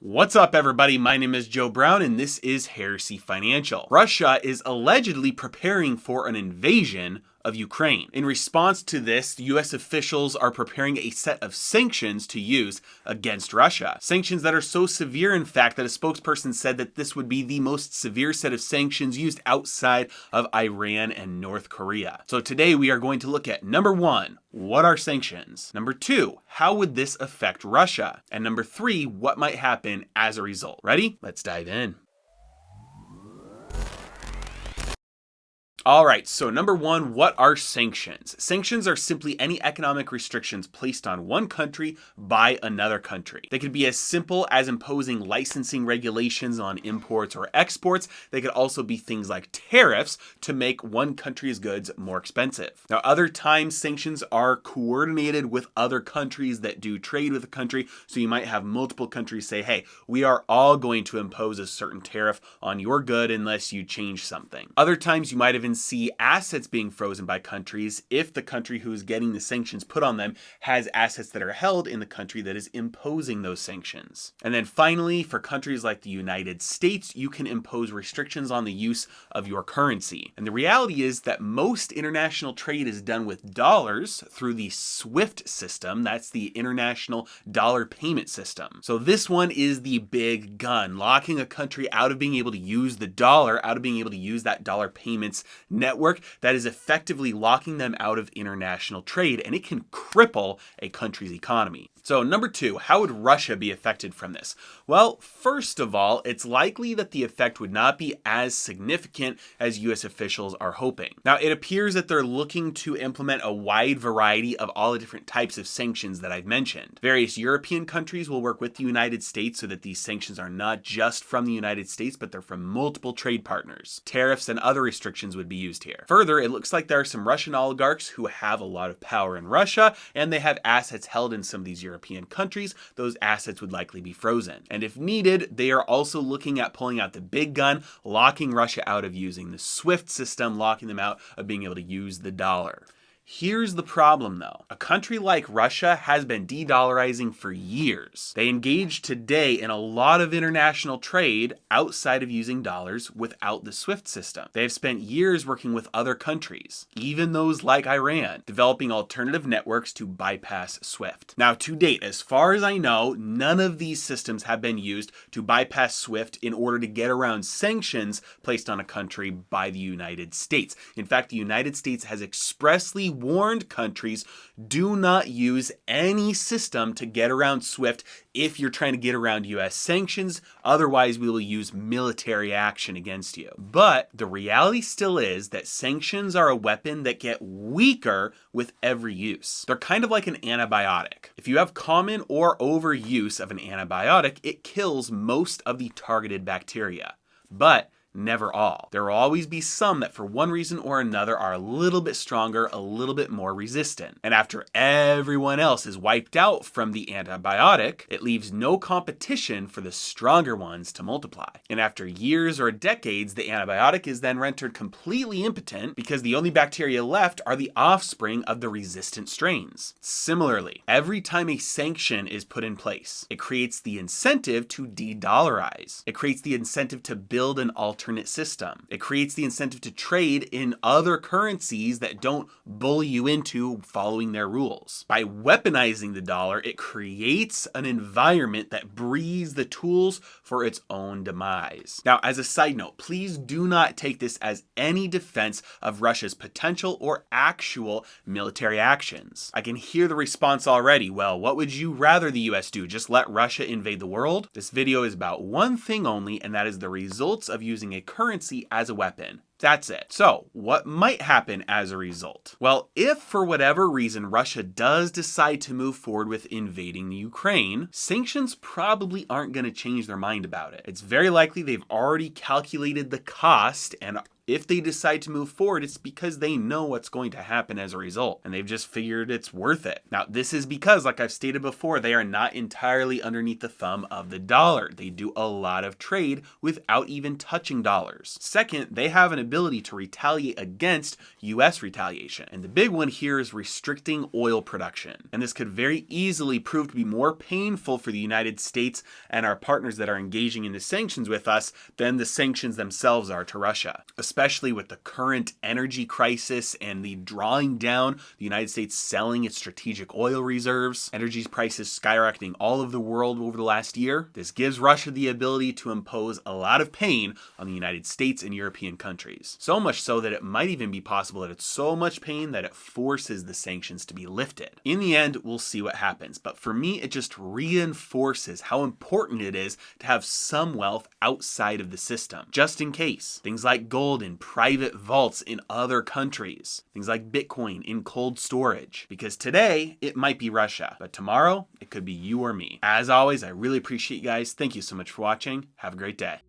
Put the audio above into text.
What's up, everybody? My name is Joe Brown, and this is Heresy Financial. Russia is allegedly preparing for an invasion of Ukraine. In response to this, US officials are preparing a set of sanctions to use against Russia. Sanctions that are so severe, in fact, that a spokesperson said that this would be the most severe set of sanctions used outside of Iran and North Korea. So today we are going to look at number one, what are sanctions? Number two, how would this affect Russia? And number three, what might happen as a result? Ready? Let's dive in. All right, so number one, what are sanctions? Sanctions are simply any economic restrictions placed on one country by another country. They could be as simple as imposing licensing regulations on imports or exports. They could also be things like tariffs to make one country's goods more expensive. Now, other times sanctions are coordinated with other countries that do trade with a country. So you might have multiple countries say, hey, we are all going to impose a certain tariff on your good unless you change something. Other times you might even see assets being frozen by countries if the country who's getting the sanctions put on them has assets that are held in the country that is imposing those sanctions. And then finally, for countries like the United States, you can impose restrictions on the use of your currency. And the reality is that most international trade is done with dollars through the SWIFT system. That's the International Dollar Payment System. So this one is the big gun, locking a country out of being able to use the dollar, out of being able to use that dollar payments network that is effectively locking them out of international trade, and it can cripple a country's economy. So number two, how would Russia be affected from this? Well, first of all, it's likely that the effect would not be as significant as US officials are hoping. Now, it appears that they're looking to implement a wide variety of all the different types of sanctions that I've mentioned. Various European countries will work with the United States so that these sanctions are not just from the United States, but they're from multiple trade partners. Tariffs and other restrictions would be used here. Further, it looks like there are some Russian oligarchs who have a lot of power in Russia, and they have assets held in some of these European countries. Those assets would likely be frozen. And if needed, they are also looking at pulling out the big gun, locking Russia out of using the SWIFT system, locking them out of being able to use the dollar. Here's the problem though. A country like Russia has been de-dollarizing for years. They engage today in a lot of international trade outside of using dollars without the SWIFT system. They have spent years working with other countries, even those like Iran, developing alternative networks to bypass SWIFT. Now, to date, as far as I know, none of these systems have been used to bypass SWIFT in order to get around sanctions placed on a country by the United States. In fact, the United States has expressly warned countries, do not use any system to get around SWIFT if you're trying to get around US sanctions. Otherwise, we will use military action against you. But the reality still is that sanctions are a weapon that get weaker with every use. They're kind of like an antibiotic. If you have common or overuse of an antibiotic, it kills most of the targeted bacteria. But never all. There will always be some that for one reason or another are a little bit stronger, a little bit more resistant. And after everyone else is wiped out from the antibiotic, it leaves no competition for the stronger ones to multiply. And after years or decades, the antibiotic is then rendered completely impotent because the only bacteria left are the offspring of the resistant strains. Similarly, every time a sanction is put in place, it creates the incentive to de-dollarize. It creates the incentive to build an alternate system. It creates the incentive to trade in other currencies that don't bully you into following their rules. By weaponizing the dollar, it creates an environment that breeds the tools for its own demise. Now, as a side note, please do not take this as any defense of Russia's potential or actual military actions. I can hear the response already. Well, what would you rather the US do? Just let Russia invade the world? This video is about one thing only, and that is the results of using a currency as a weapon. That's it. So, what might happen as a result? Well, if for whatever reason Russia does decide to move forward with invading the Ukraine, sanctions probably aren't going to change their mind about it. It's very likely they've already calculated the cost, and if they decide to move forward, it's because they know what's going to happen as a result, and they've just figured it's worth it. Now, this is because, like I've stated before, they are not entirely underneath the thumb of the dollar. They do a lot of trade without even touching dollars. Second, they have an ability to retaliate against US retaliation. And the big one here is restricting oil production. And this could very easily prove to be more painful for the United States and our partners that are engaging in the sanctions with us than the sanctions themselves are to Russia, especially with the current energy crisis and the drawing down the United States selling its strategic oil reserves, energy prices skyrocketing all over the world over the last year. This gives Russia the ability to impose a lot of pain on the United States and European countries. So much so that it might even be possible that it's so much pain that it forces the sanctions to be lifted. In the end, we'll see what happens, but for me, it just reinforces how important it is to have some wealth outside of the system, just in case. Things like gold in private vaults in other countries, things like Bitcoin in cold storage, because today it might be Russia, but tomorrow it could be you or me. As always, I really appreciate you guys. Thank you so much for watching. Have a great day.